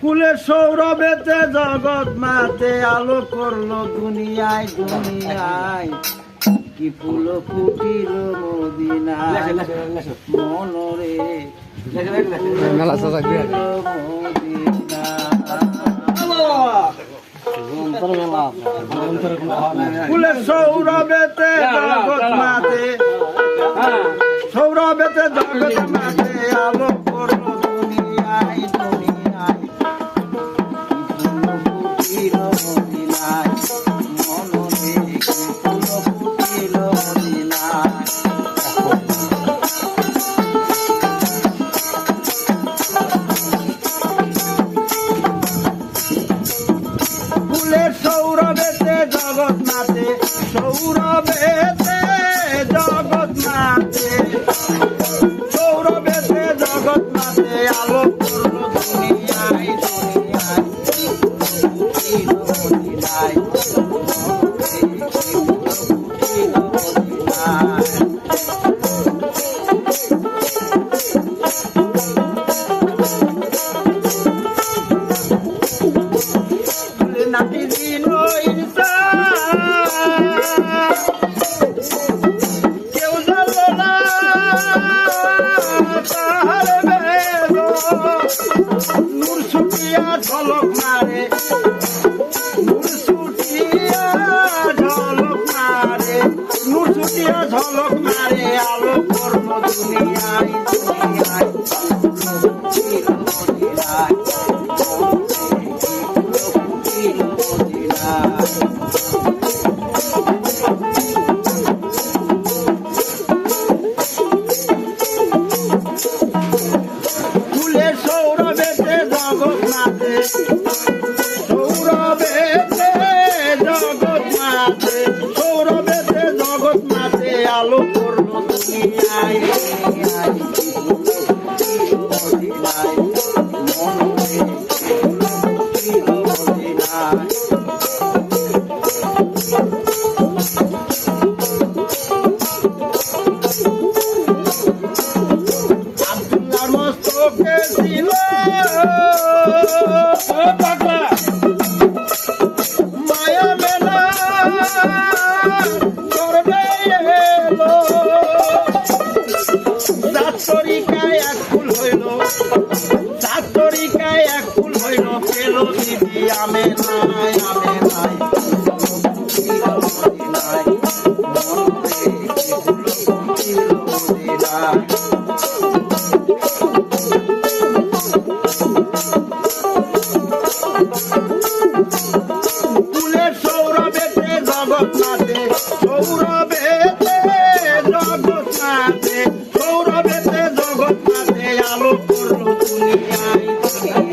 কুলের সৌরভেতে জগৎ মাতে আলো করলো দুনিয়ায় দুনিয়ায় কি ফুল ফুটিল মদিনায় মনরে কুলের সৌরভেতে জগৎ মাতে সৌরভেতে জগৎ মাতে আলো করলো দুনিয়ায় দুনিয়ায় ফুটিল মদিনায় মনরে ফুল ফুটিল মদিনায় ফুলের সৌরভেতে জগৎ নাচে সৌরভেতে জগৎ নাচে সৌরভেতে জগৎ নাচে আলো করলো দুনিয়ায় দুনিয়ায় ফুটিল মদিনায় ফুটিল মদিনায় নাটি দিন কেউ জানলো না তাহার বেলো নূর ছুটিয়া ঝলক মারে নূর ছুটিয়া ঝলক মারে নূর ছুটিয়া ঝলক মারে আলো করল দুনিয়ায় দুনিয়ায় মদিনায় ফুলের সৌরভেতে জগৎ নাচে সৌরভেতে জগৎ নাচে সৌরভেতে জগৎ নাচে আলো করলো দুনিয়ায় দুনিয়ায় মদিনায় মনরে মদিনায় মস্তকে ছিল মায়া মেলা করবে এলো সাত তরিকায় এক ফুল হইল সাত তরিকায় এক ফুল হইল পেল দিদি আমে নাই আমে নাই মদিনায় মনরে ফুল ফুটিল মদিনায় ফুলের সৌরভেতে জগৎ নাচে সৌরভেতে জগৎ নাচে সৌরভেতে জগৎ নাচে আলো করলো দুনিয়ায় দুনিয়ায়